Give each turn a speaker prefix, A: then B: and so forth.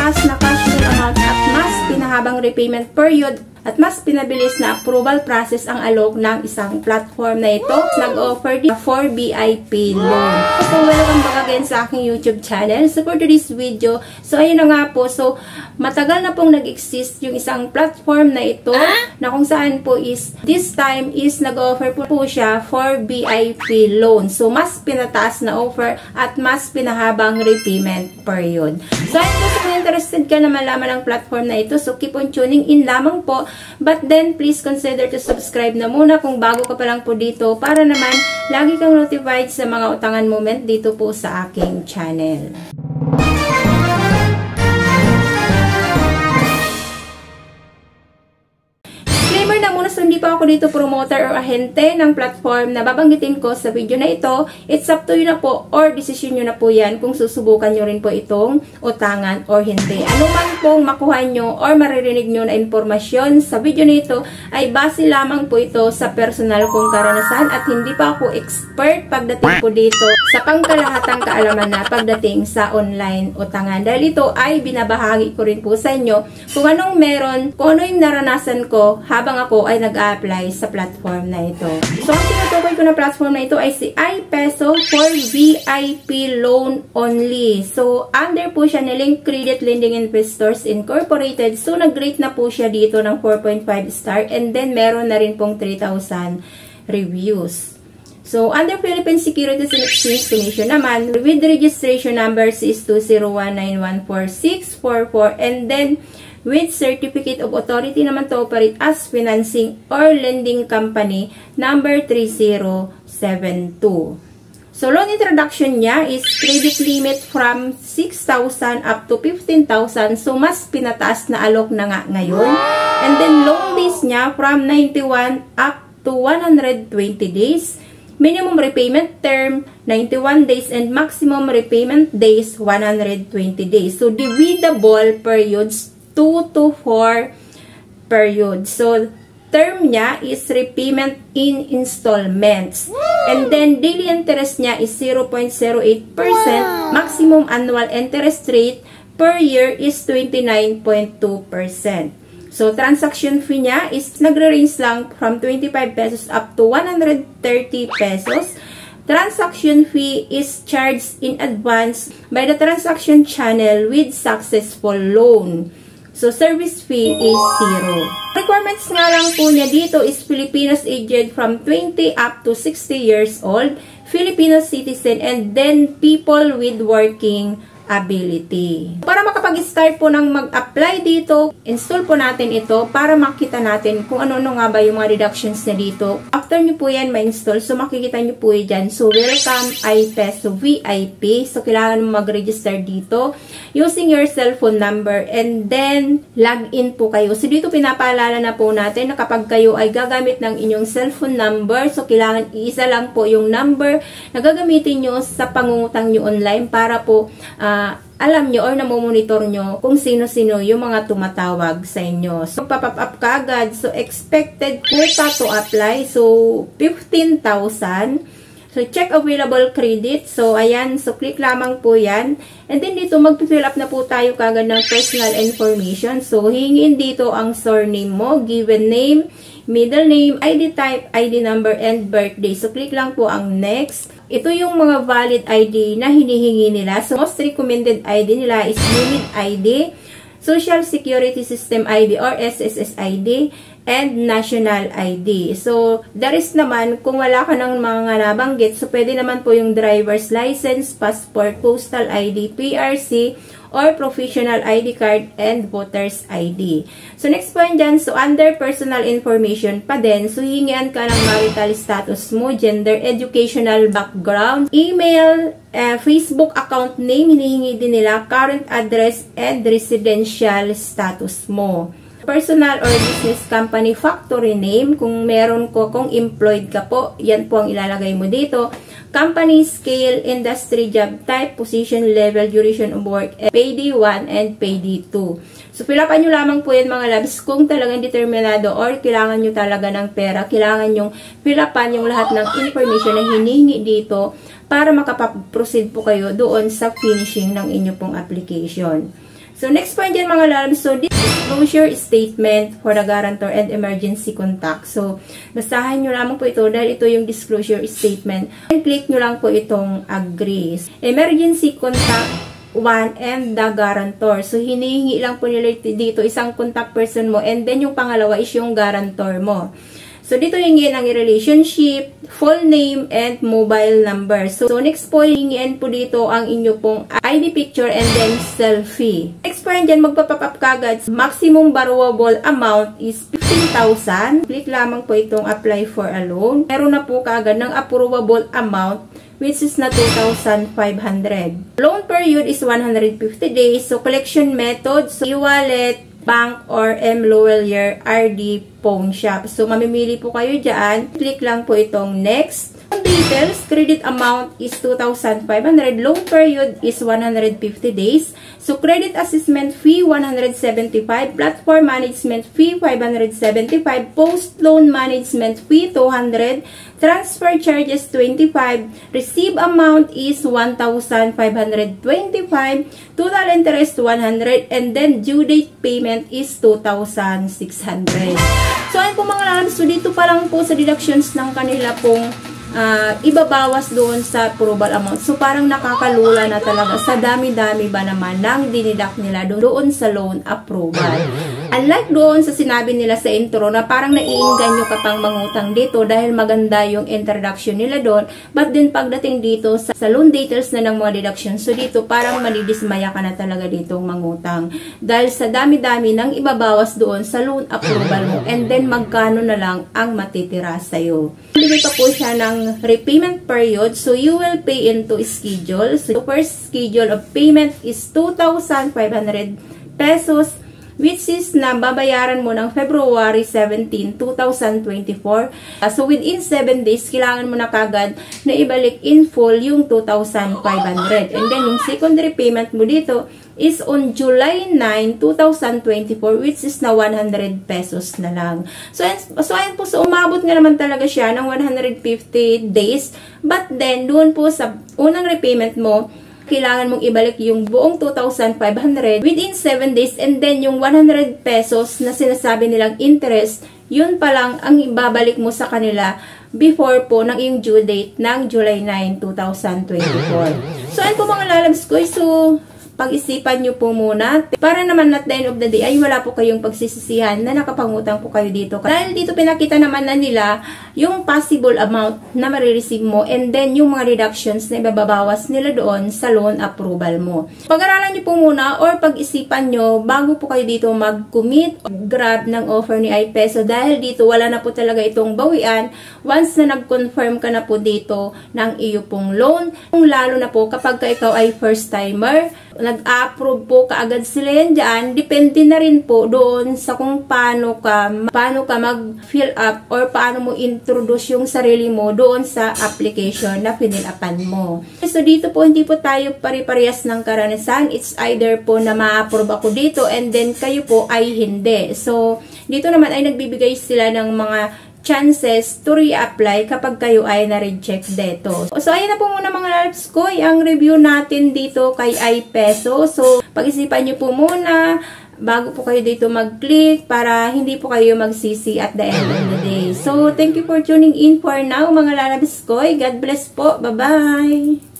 A: pinataas na cash loan amount at mas pinahabang repayment period at mas pinabilis na approval process ang alok ng isang platform na ito. Nag-offer din for VIP loan. So, welcome back again sa aking YouTube channel. So, for today's video, so, ayun na nga po. So, matagal na pong nag-exist yung isang platform na ito na kung saan po is, this time is nag-offer po siya for VIP loan. So, mas pinataas na offer at mas pinahabang repayment period. So, ayun po, so, kung interested ka na malaman ang platform na ito, so, keep on tuning in lamang po. But then, please consider to subscribe na muna kung bago ka pa lang po dito para naman lagi kang notified sa mga utangan moment dito po sa aking channel. Disclaimer na muna, so hindi pa ako dito promoter or ahente ng platform na babanggitin ko sa video na ito. It's up to you na po or decision nyo na po yan kung susubukan nyo rin po itong utangan or hindi. Ano man pong makuha nyo or maririnig nyo na informasyon sa video na ito ay base lamang po ito sa personal kong karanasan at hindi pa ako expert pagdating po dito sa pangkalahatang kaalaman na pagdating sa online utangan. Dahil ito ay binabahagi ko rin po sa inyo kung anong meron, kung ano yung naranasan ko habang ako ay nag-a-apply sa platform na ito. So, ang tinutukoy ko na platform na ito ay si iPeso for VIP loan only. So, under po siya ni Link Credit Lending Investors Incorporated. So, nag-rate na po siya dito ng 4.5 star and then meron na rin pong 3,000 reviews. So, under Philippine Securities and Exchange Commission naman, with registration numbers is 201914644 and then with Certificate of Authority naman to operate as financing or lending company number 3072. So, loan introduction niya is credit limit from 6,000 up to 15,000. So, mas pinataas na alok na nga ngayon. And then, loan days niya from 91 up to 120 days. Minimum repayment term, 91 days and maximum repayment days, 120 days. So, dividable periods, 2 to 4 periods. So, term niya is repayment in installments. And then, daily interest niya is 0.08%. Maximum annual interest rate per year is 29.2%. So, transaction fee niya is nagre-range lang from 25 pesos up to 130 pesos. Transaction fee is charged in advance by the transaction channel with successful loan. So, service fee is 0. Requirements nga lang po niya dito is Filipinos aged from 20 up to 60 years old, Filipino citizen, and then people with working ability. Para makapag-start po ng mag-apply dito, install po natin ito para makita natin kung ano-ano nga ba yung mga deductions na dito. After nyo po yan ma-install, so makikita nyo po yan. So, welcome iPeso VIP. So, kailangan mo mag-register dito using your cellphone number and then log in po kayo. So, dito pinapaalala na po natin na kapag kayo ay gagamit ng inyong cellphone number, so kailangan iisa lang po yung number na gagamitin nyo sa pangungutang nyo online para po alam nyo or namomonitor nyo kung sino-sino yung mga tumatawag sa inyo. So, papap up ka agad. So, expected quota to apply. So, 15,000. So, check available credit. So, ayan. So, click lamang po yan. And then, dito, mag-fill up na po tayo kagad ng personal information. So, hingin dito ang surname mo, given name, middle name, ID type, ID number, and birthday. So, click lang po ang next. Ito yung mga valid ID na hinihingi nila. So, most recommended ID nila is Unit ID, Social Security System ID or SSS ID, and National ID. So, the rest naman, kung wala ka ng mga nabanggit, so pwede naman po yung driver's license, passport, postal ID, PRC, or professional ID card and voter's ID. So, next point dyan, so under personal information pa din, so hingian ka ng marital status mo, gender, educational background, email, Facebook account name, hinihingi din nila, current address, and residential status mo. Personal or business company factory name, kung meron ko, kung employed ka po, yan po ang ilalagay mo dito. Company scale, industry, job type, position, level, duration of work, payday 1 and payday 2. So, filapan nyo lamang po yan mga labs kung talagang determinado or kailangan nyo talaga ng pera. Kailangan nyo filapan yung lahat ng information na hinihingi dito para makapag-proceed po kayo doon sa finishing ng inyo pong application. So, next point dyan mga lalabs. So, disclosure statement for the guarantor and emergency contact. So, basahin nyo lamang po ito dahil ito yung disclosure statement. And click nyo lang po itong agree. Emergency contact 1 and the guarantor. So, hinihingi lang po nila dito isang contact person mo and then yung pangalawa is yung guarantor mo. So, dito hingin ang relationship, full name, and mobile number. So, next po, hingin po dito ang inyo pong ID picture and then selfie. Next po, dyan magpapap kagad. Maximum borrowable amount is 15,000. Click lamang po itong apply for a loan. Meron na po kagad ng approvable amount which is na 2,500. Loan period is 150 days. So, collection method, so e-wallet, bank, or M-Lawyer RD Pawn Shop. So, mamimili po kayo dyan. Click lang po itong next. Details, credit amount is 2,500. Loan period is 150 days. So, credit assessment fee, 175. Platform management fee, 575. Post-loan management fee, 200. Transfer charges, 25. Receive amount is 1,525. Total interest, 100. And then, due date payment is 2,600. So, ayun po mga lalabs. So, dito pa lang po sa deductions ng kanila pong ibabawas doon sa approval amount. So, parang nakakalula na talaga sa dami-dami ba naman ng dinidak nila doon sa loan approval. Unlike doon sa sinabi nila sa intro na parang naiinganyo ka pang mangutang dito dahil maganda yung introduction nila doon. But then, pagdating dito sa loan details na ng mga deductions, so dito parang manidismaya ka na talaga dito mangutang. Dahil sa dami-dami ng ibabawas doon sa loan approval mo and then magkano na lang ang matitira sa'yo. Bigay pa po siya ng repayment period. So, you will pay into schedule. So, the first schedule of payment is 2,500 pesos, which is na babayaran mo ng February 17, 2024. So, within 7 days, kailangan mo na kagad na ibalik in full yung 2,500. And then, yung secondary payment mo dito is on July 9, 2024, which is na 100 pesos na lang. So ayan po, so umabot nga naman talaga siya ng 150 days. But then, doon po sa unang repayment mo, kailangan mong ibalik yung buong 2,500 within 7 days and then yung 100 pesos na sinasabi nilang interest, yun pa lang ang ibabalik mo sa kanila before po ng yung due date ng July 9, 2024. So, ayan po mga lalabs ko. So, pag-isipan nyo po muna. Para naman at the end of the day ay wala po kayong pagsisisihan na nakapangutang po kayo dito. Dahil dito pinakita naman na nila yung possible amount na marireceive mo and then yung mga reductions na ibabawas nila doon sa loan approval mo. Pag-aralan nyo po muna or pag-isipan nyo bago po kayo dito mag-commit o grab ng offer ni iPeso dahil dito wala na po talaga itong bawian once na nag-confirm ka na po dito ng iyo pong loan. Lalo na po kapag ka ikaw ay first timer, nag-approve po kaagad sila yan dyan. Depende na rin po doon sa kung paano ka mag-fill up or paano mo introduce yung sarili mo doon sa application na finilapan mo. So, dito po, hindi po tayo pare-parehas ng karanasan. It's either po na ma-approve ako dito and then kayo po ay hindi. So, dito naman ay nagbibigay sila ng mga chances to reapply kapag kayo ay na-reject dito. So, ayun na po muna mga lalabs ko, ang review natin dito kay iPeso. So, pag-isipan nyo po muna bago po kayo dito mag-click para hindi po kayo magsisi at the end of the day. So, thank you for tuning in for now mga lalabs ko. God bless po. Bye-bye!